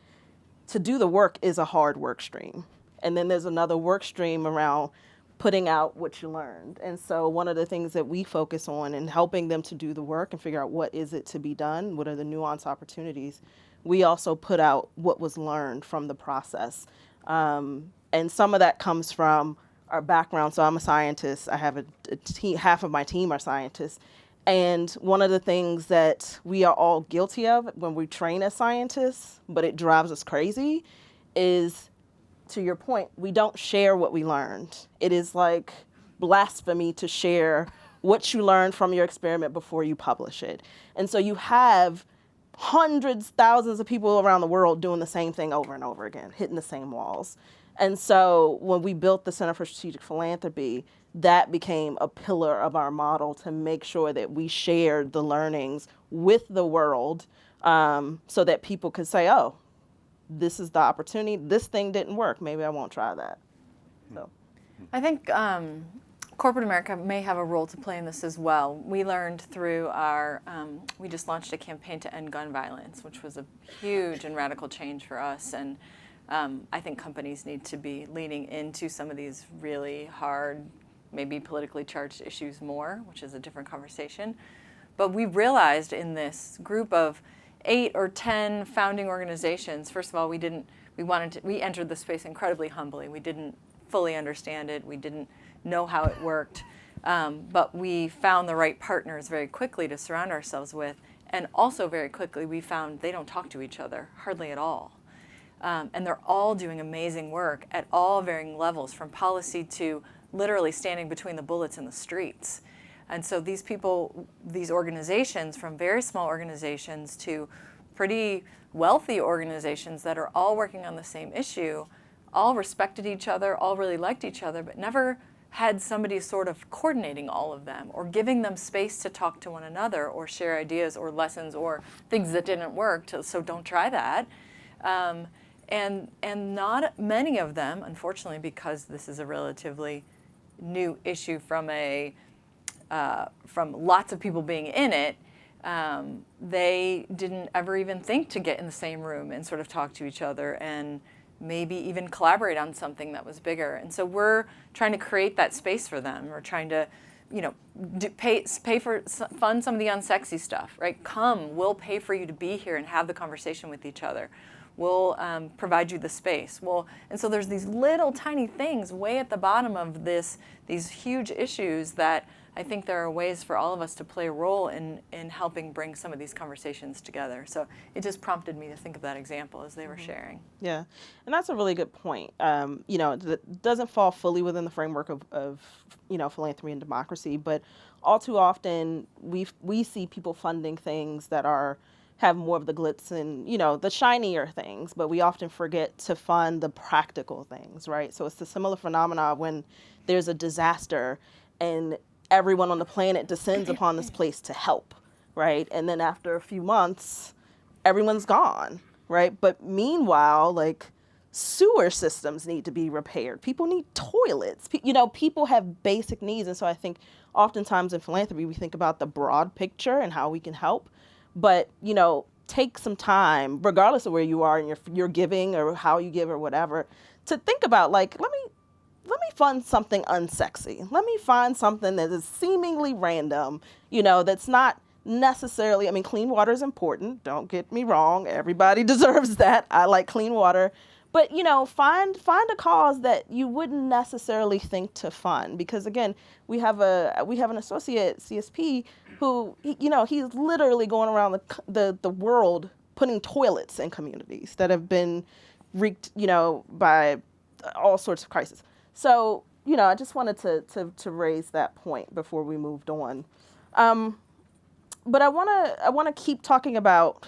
to do the work is a hard work stream. And then there's another work stream around putting out what you learned. And so one of the things that we focus on in helping them to do the work and figure out what is it to be done, what are the nuanced opportunities, we also put out what was learned from the process. And some of that comes from our background. So I'm a scientist. I have a team, half of my team are scientists. And one of the things that we are all guilty of when we train as scientists, but it drives us crazy, is, to your point, we don't share what we learned. It is like blasphemy to share what you learned from your experiment before you publish it. And so you have hundreds, thousands of people around the world doing the same thing over and over again, hitting the same walls. And so when we built the Center for Strategic Philanthropy, that became a pillar of our model to make sure that we shared the learnings with the world, so that people could say, oh, this is the opportunity, this thing didn't work, maybe I won't try that. So, I think corporate America may have a role to play in this as well. We learned through our, we just launched a campaign to end gun violence, which was a huge and radical change for us. And I think companies need to be leaning into some of these really hard, maybe politically charged issues more, which is a different conversation. But we realized in this group of 8 or 10 founding organizations, first of all, we entered the space incredibly humbly. We didn't fully understand it. We didn't know how it worked. But we found the right partners very quickly to surround ourselves with. And also very quickly, we found they don't talk to each other, hardly at all. And they're all doing amazing work at all varying levels, from policy to literally standing between the bullets in the streets. And so these people, these organizations, from very small organizations to pretty wealthy organizations that are all working on the same issue, all respected each other, all really liked each other, but never had somebody sort of coordinating all of them or giving them space to talk to one another or share ideas or lessons or things that didn't work, so don't try that. And not many of them, unfortunately, because this is a relatively new issue from lots of people being in it, they didn't ever even think to get in the same room and sort of talk to each other and maybe even collaborate on something that was bigger. And so we're trying to create that space for them. We're trying to, fund some of the unsexy stuff, right? Come, we'll pay for you to be here and have the conversation with each other. We'll provide you the space. And so there's these little tiny things way at the bottom of these huge issues that I think there are ways for all of us to play a role in helping bring some of these conversations together. So it just prompted me to think of that example as they were sharing. Yeah, and that's a really good point. That doesn't fall fully within the framework of philanthropy and democracy, but all too often we see people funding things that have more of the glitz and, the shinier things, but we often forget to fund the practical things, right? So it's a similar phenomena when there's a disaster and everyone on the planet descends upon this place to help, right? And then after a few months, everyone's gone, right? But meanwhile, sewer systems need to be repaired. People need toilets. People have basic needs. And so I think oftentimes in philanthropy, we think about the broad picture and how we can help. But, take some time, regardless of where you are in your giving or how you give or whatever, to think about, let me fund something unsexy. Let me find something that is seemingly random, that's not necessarily, clean water is important. Don't get me wrong. Everybody deserves that. I like clean water. But, find a cause that you wouldn't necessarily think to fund. Because, again, we have an associate, CSP, who, he's literally going around the world putting toilets in communities that have been wreaked, by all sorts of crises. So, I just wanted to raise that point before we moved on. But I want to keep talking about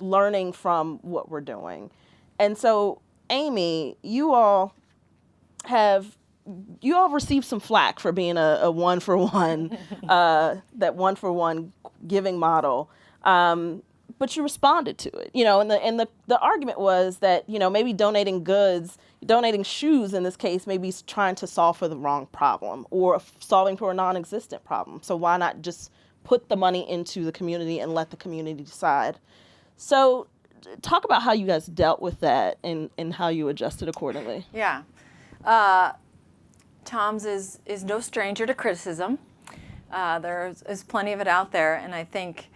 learning from what we're doing. And so, Amy, you all received some flack for being a one-for-one, that one-for-one giving model. But you responded to it, and the argument was that, maybe donating shoes in this case, maybe trying to solve for the wrong problem or solving for a non-existent problem. So why not just put the money into the community and let the community decide? So talk about how you guys dealt with that and how you adjusted accordingly. Yeah. Tom's is no stranger to criticism. There's plenty of it out there. And I think,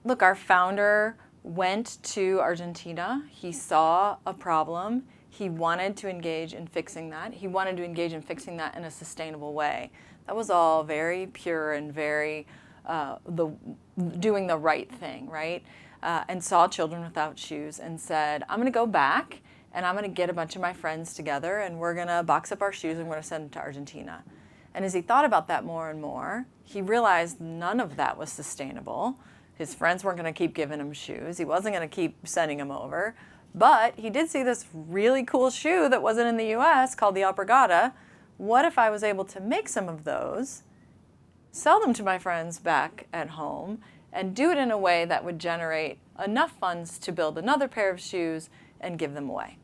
look, our founder went to Argentina. He saw a problem. He wanted to engage in fixing that. He wanted to engage in fixing that in a sustainable way. That was all very pure and very doing the right thing, right? And saw children without shoes and said, I'm going to go back and I'm going to get a bunch of my friends together and we're going to box up our shoes and we're going to send them to Argentina. And as he thought about that more and more, he realized none of that was sustainable. His friends weren't going to keep giving him shoes. He wasn't going to keep sending them over. But he did see this really cool shoe that wasn't in the US called the Alpargata. What if I was able to make some of those, sell them to my friends back at home, and do it in a way that would generate enough funds to build another pair of shoes and give them away?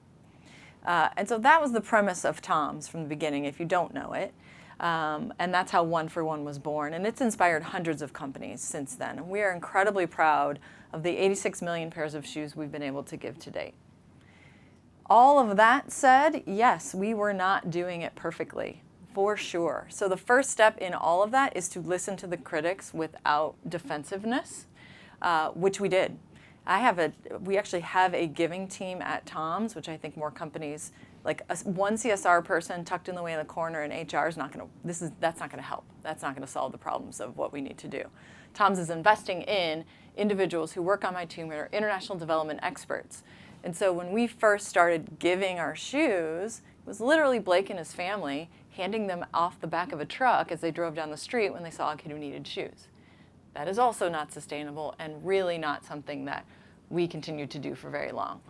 And so that was the premise of Tom's from the beginning, if you don't know it. And that's how One for One was born. And it's inspired hundreds of companies since then. And we are incredibly proud of the 86 million pairs of shoes we've been able to give to date. All of that said, yes, we were not doing it perfectly, for sure. So the first step in all of that is to listen to the critics without defensiveness, which we did. We actually have a giving team at Tom's, which I think more companies Like one CSR person tucked in the way in the corner in HR is not going to, that's not going to help. That's not going to solve the problems of what we need to do. Tom's is investing in individuals who work on my team that are international development experts. And so when we first started giving our shoes, it was literally Blake and his family handing them off the back of a truck as they drove down the street when they saw a kid who needed shoes. That is also not sustainable and really not something that we continued to do for very long.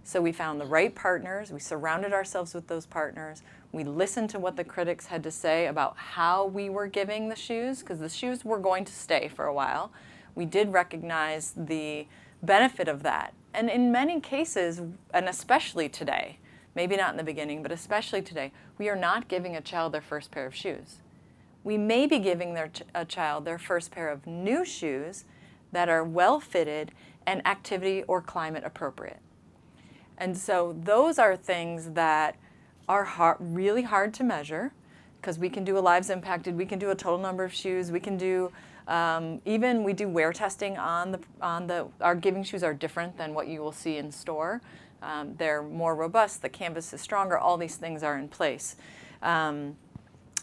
So we found the right partners, we surrounded ourselves with those partners, we listened to what the critics had to say about how we were giving the shoes, because the shoes were going to stay for a while. We did recognize the benefit of that. And in many cases, and especially today, maybe not in the beginning, but especially today, we are not giving a child their first pair of shoes. We may be giving a child their first pair of new shoes that are well-fitted and activity or climate appropriate. And so those are things that are really hard to measure, because we can do a lives impacted, we can do a total number of shoes, we can do, we do wear testing on our giving shoes are different than what you will see in store. They're more robust, the canvas is stronger, all these things are in place.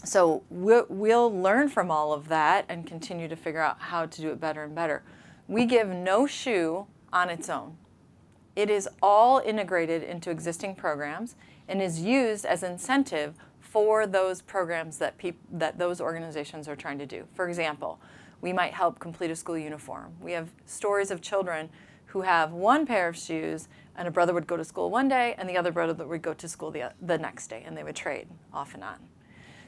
So we'll learn from all of that and continue to figure out how to do it better and better. We give no shoe on its own. It is all integrated into existing programs and is used as incentive for those programs that those organizations are trying to do. For example, we might help complete a school uniform. We have stories of children who have one pair of shoes, and a brother would go to school one day and the other brother would go to school the next day, and they would trade off and on.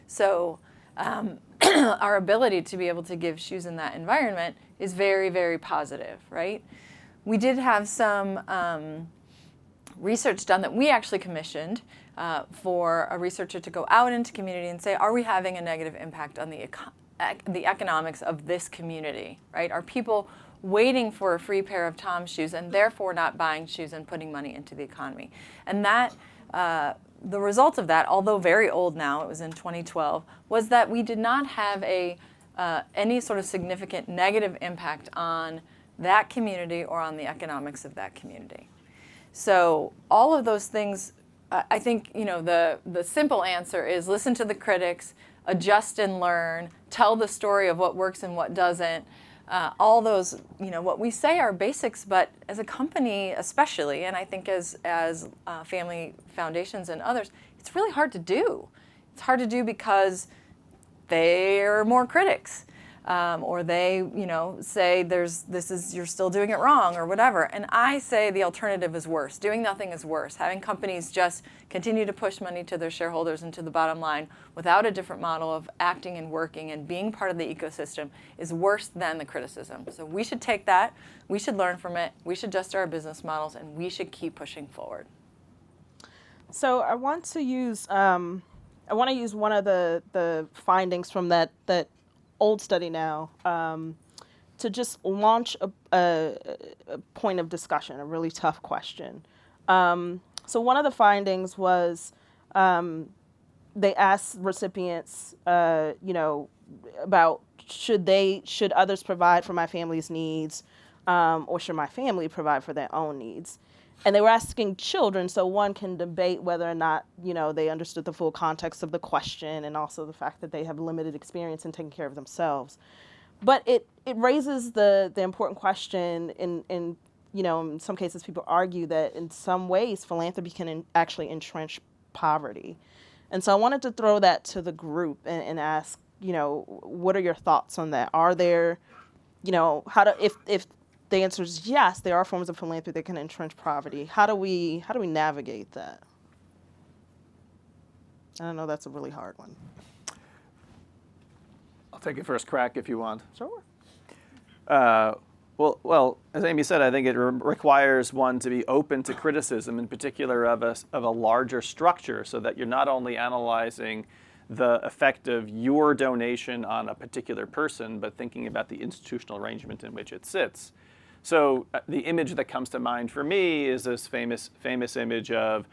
So our ability to be able to give shoes in that environment is very, very positive, right? We did have some research done that we actually commissioned for a researcher to go out into community and say, are we having a negative impact on the economics of this community, right? Are people waiting for a free pair of Tom's shoes and therefore not buying shoes and putting money into the economy? And that, the result of that, although very old now, it was in 2012, was that we did not have any sort of significant negative impact on that community or on the economics of that community. So all of those things, I think, the simple answer is listen to the critics, adjust and learn, tell the story of what works and what doesn't. All those, what we say are basics, but as a company especially, and I think as family foundations and others, it's really hard to do. It's hard to do because there are more critics. Or they, say you're still doing it wrong or whatever. And I say the alternative is worse. Doing nothing is worse. Having companies just continue to push money to their shareholders and to the bottom line without a different model of acting and working and being part of the ecosystem is worse than the criticism. So we should take that, we should learn from it, we should adjust our business models, and we should keep pushing forward. So I want to use one of the findings from that old study now to just launch a point of discussion, a really tough question. So one of the findings was they asked recipients, about should others provide for my family's needs, or should my family provide for their own needs? And they were asking children, so one can debate whether or not, they understood the full context of the question and also the fact that they have limited experience in taking care of themselves. But it raises the important question in some cases people argue that in some ways philanthropy can actually entrench poverty. And so I wanted to throw that to the group and ask, what are your thoughts on that? Are there, if the answer is yes, there are forms of philanthropy that can entrench poverty. How do we navigate that? I don't know, that's a really hard one. I'll take a first crack if you want. Sure. Well, as Amy said, I think it requires one to be open to criticism, in particular of a larger structure, so that you're not only analyzing the effect of your donation on a particular person, but thinking about the institutional arrangement in which it sits. So the image that comes to mind for me is this famous image of,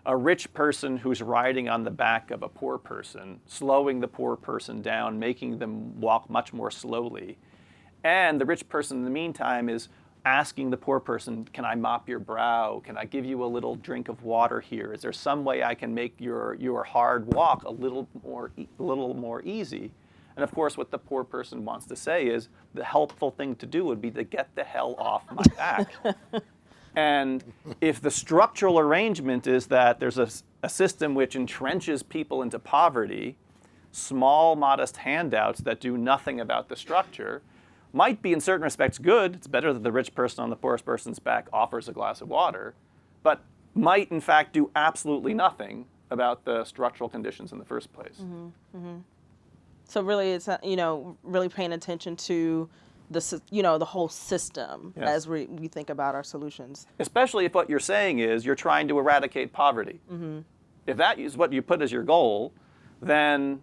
a rich person who's riding on the back of a poor person, slowing the poor person down, making them walk much more slowly. And the rich person in the meantime is asking the poor person, can I mop your brow? Can I give you a little drink of water here? Is there some way I can make your hard walk a little more easy? And of course, what the poor person wants to say is, the helpful thing to do would be to get the hell off my back. And if the structural arrangement is that there's a system which entrenches people into poverty, small, modest handouts that do nothing about the structure might be in certain respects good. It's better that the rich person on the poorest person's back offers a glass of water, but might in fact do absolutely nothing about the structural conditions in the first place. Mm-hmm. Mm-hmm. So really, it's really paying attention to the whole system as we think about our solutions. Especially if what you're saying is you're trying to eradicate poverty. Mm-hmm. If that is what you put as your goal, then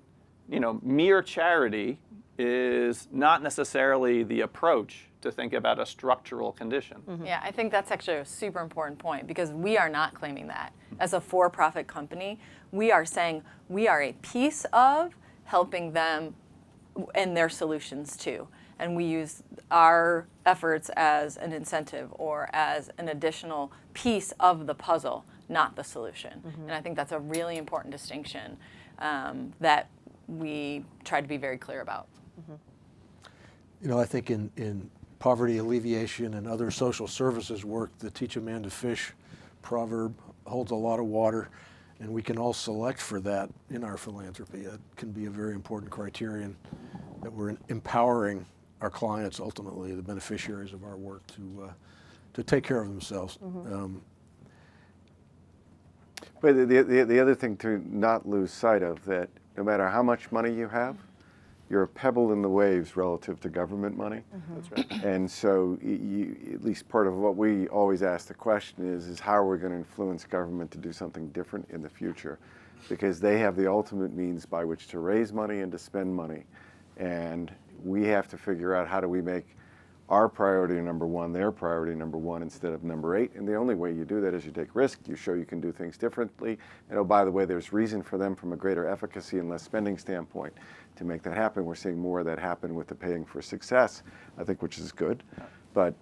mere charity is not necessarily the approach to think about a structural condition. Mm-hmm. Yeah, I think that's actually a super important point, because we are not claiming that. As a for-profit company, we are saying we are a piece of helping them and their solutions too. And we use our efforts as an incentive or as an additional piece of the puzzle, not the solution. Mm-hmm. And I think that's a really important distinction that we try to be very clear about. Mm-hmm. I think in poverty alleviation and other social services work, the teach a man to fish proverb holds a lot of water, and we can all select for that in our philanthropy. It can be a very important criterion that we're empowering our clients, ultimately the beneficiaries of our work, to take care of themselves. Mm-hmm. But the other thing to not lose sight of, that no matter how much money you have, you're a pebble in the waves relative to government money. Mm-hmm. That's right. And so at least part of what we always ask the question is how are we going to influence government to do something different in the future? Because they have the ultimate means by which to raise money and to spend money. And we have to figure out how do we make our priority number one, their priority number one instead of number 8. And the only way you do that is you take risk, you show you can do things differently. And oh, by the way, there's reason for them from a greater efficacy and less spending standpoint to make that happen. We're seeing more of that happen with the paying for success, I think, which is good. But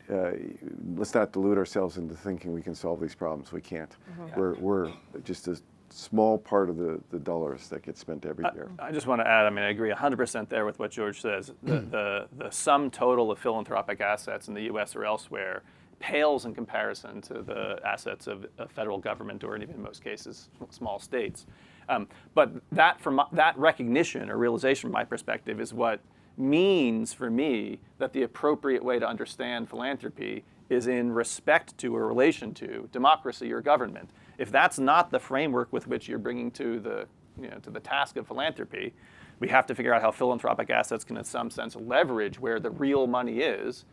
let's not delude ourselves into thinking we can solve these problems. We can't. Mm-hmm. We're just a small part of the dollars that get spent every year. I just want to add, I agree 100% there with what George says. The sum total of philanthropic assets in the U.S. or elsewhere pales in comparison to the assets of a federal government, or even in most cases, small states. But that recognition or realization from my perspective is what means for me that the appropriate way to understand philanthropy is in respect to or relation to democracy or government. If that's not the framework with which you're bringing to the task of philanthropy, we have to figure out how philanthropic assets can in some sense leverage where the real money is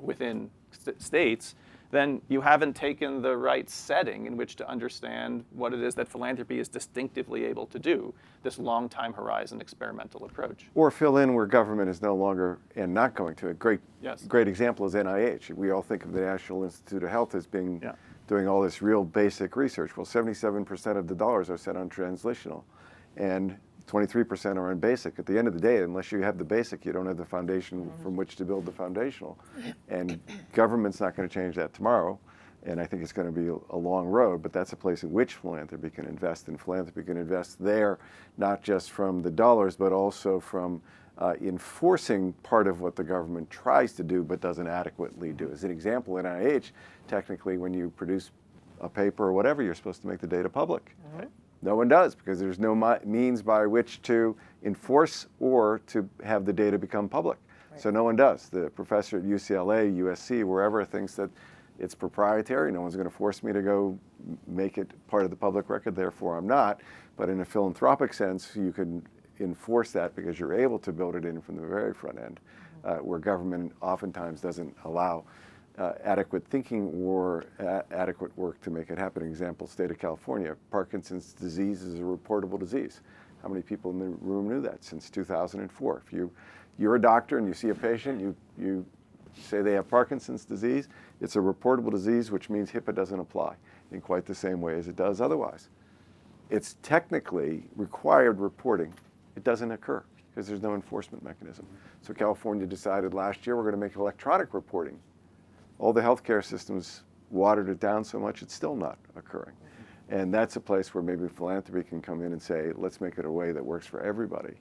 within states. Then you haven't taken the right setting in which to understand what it is that philanthropy is distinctively able to do, this long time horizon experimental approach. Or fill in where government is no longer and not going to. A great example is NIH. We all think of the National Institute of Health as being doing all this real basic research. Well, 77% of the dollars are set on translational, and 23% are on basic. At the end of the day, unless you have the basic, you don't have the foundation from which to build the foundational. And government's not going to change that tomorrow, and I think it's going to be a long road, but that's a place in which philanthropy can invest, and philanthropy can invest there, not just from the dollars, but also from enforcing part of what the government tries to do but doesn't adequately do. As an example, in NIH, technically when you produce a paper or whatever, you're supposed to make the data public. Right. No one does, because there's no means by which to enforce or to have the data become public. Right. So no one does. The professor at UCLA, USC, wherever thinks that it's proprietary. No one's going to force me to go make it part of the public record, therefore I'm not. But in a philanthropic sense, you can enforce that because you're able to build it in from the very front end, where government oftentimes doesn't allow adequate thinking or adequate work to make it happen. Example, state of California, Parkinson's disease is a reportable disease. How many people in the room knew that since 2004? If you're a doctor and you see a patient, you say they have Parkinson's disease, it's a reportable disease, which means HIPAA doesn't apply in quite the same way as it does otherwise. It's technically required reporting. It doesn't occur because there's no enforcement mechanism. So California decided last year we're going to make electronic reporting all the healthcare systems watered it down so much it's still not occurring. And that's a place where maybe philanthropy can come in and say, let's make it a way that works for everybody.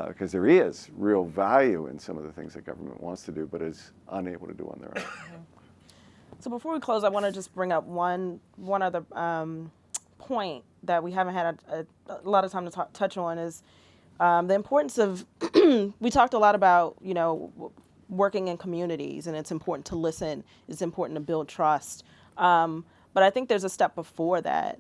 Because there is real value in some of the things that government wants to do but is unable to do on their own. So before we close, I want to just bring up one other point that we haven't had a lot of time to touch on is the importance of, we talked a lot about, working in communities, and it's important to listen, it's important to build trust. But I think there's a step before that,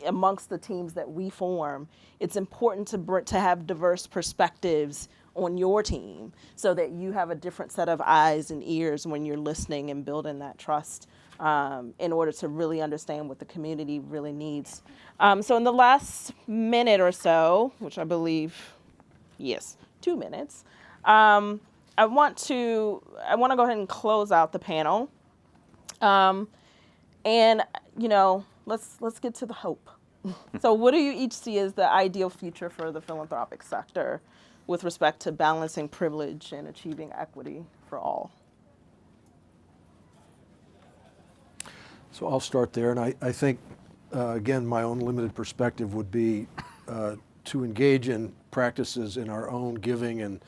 amongst the teams that we form, it's important to have diverse perspectives on your team so that you have a different set of eyes and ears when you're listening and building that trust in order to really understand what the community really needs. So in the last minute or so, which I believe, yes, 2 minutes, I want to go ahead and close out the panel. And, let's get to the hope. So what do you each see as the ideal future for the philanthropic sector with respect to balancing privilege and achieving equity for all? So I'll start there, and I think, again, my own limited perspective would be to engage in practices in our own giving, and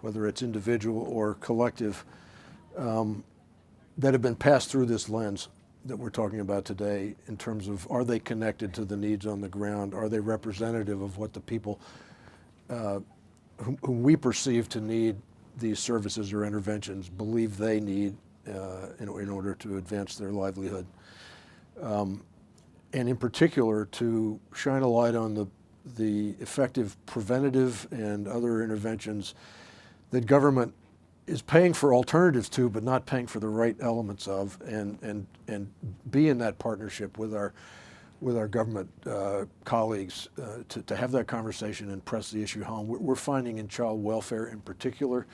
whether it's individual or collective, that have been passed through this lens that we're talking about today in terms of, are they connected to the needs on the ground? Are they representative of what the people whom we perceive to need these services or interventions believe they need in order to advance their livelihood? And in particular, to shine a light on the effective preventative and other interventions that government is paying for alternatives to, but not paying for the right elements of, and be in that partnership with our government colleagues to have that conversation and press the issue home. We're finding in child welfare in particular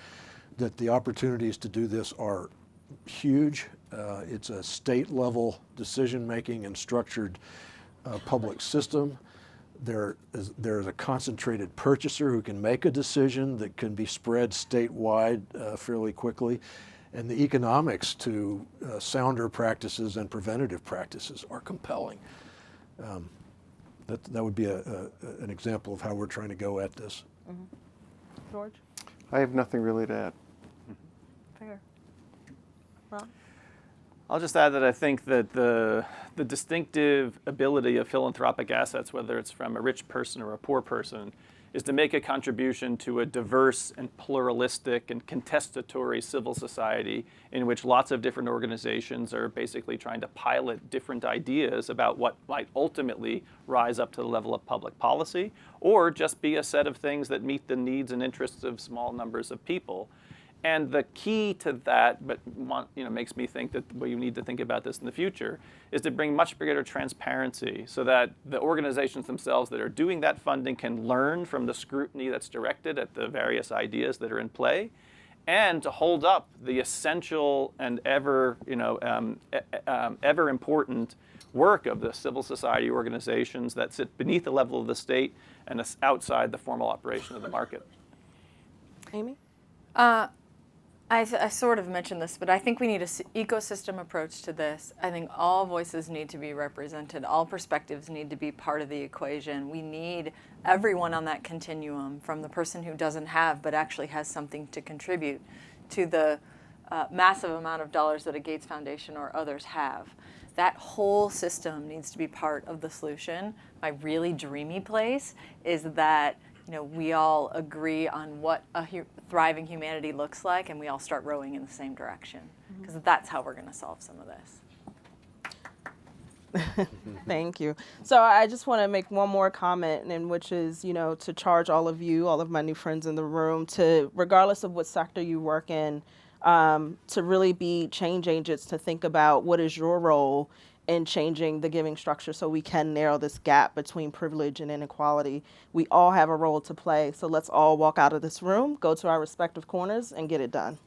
that the opportunities to do this are huge. It's a state level decision making and structured public system. There is a concentrated purchaser who can make a decision that can be spread statewide fairly quickly. And the economics to sounder practices and preventative practices are compelling. That would be an example of how we're trying to go at this. Mm-hmm. George? I have nothing really to add. Fair. Ron? I'll just add that I think that the distinctive ability of philanthropic assets, whether it's from a rich person or a poor person, is to make a contribution to a diverse and pluralistic and contestatory civil society in which lots of different organizations are basically trying to pilot different ideas about what might ultimately rise up to the level of public policy, or just be a set of things that meet the needs and interests of small numbers of people. And the key to that, but makes me think that we need to think about this in the future, is to bring much greater transparency so that the organizations themselves that are doing that funding can learn from the scrutiny that's directed at the various ideas that are in play, and to hold up the essential and ever important work of the civil society organizations that sit beneath the level of the state and outside the formal operation of the market. Amy? I sort of mentioned this, but I think we need an ecosystem approach to this. I think all voices need to be represented. All perspectives need to be part of the equation. We need everyone on that continuum, from the person who doesn't have but actually has something to contribute, to the massive amount of dollars that a Gates Foundation or others have. That whole system needs to be part of the solution. My really dreamy place is that we all agree on what a thriving humanity looks like, and we all start rowing in the same direction, because that's how we're going to solve some of this. Thank you. So I just want to make one more comment, and which is, to charge all of you, all of my new friends in the room, to, regardless of what sector you work in, to really be change agents, to think about what is your role in changing the giving structure so we can narrow this gap between privilege and inequality. We all have a role to play, so let's all walk out of this room, go to our respective corners, and get it done.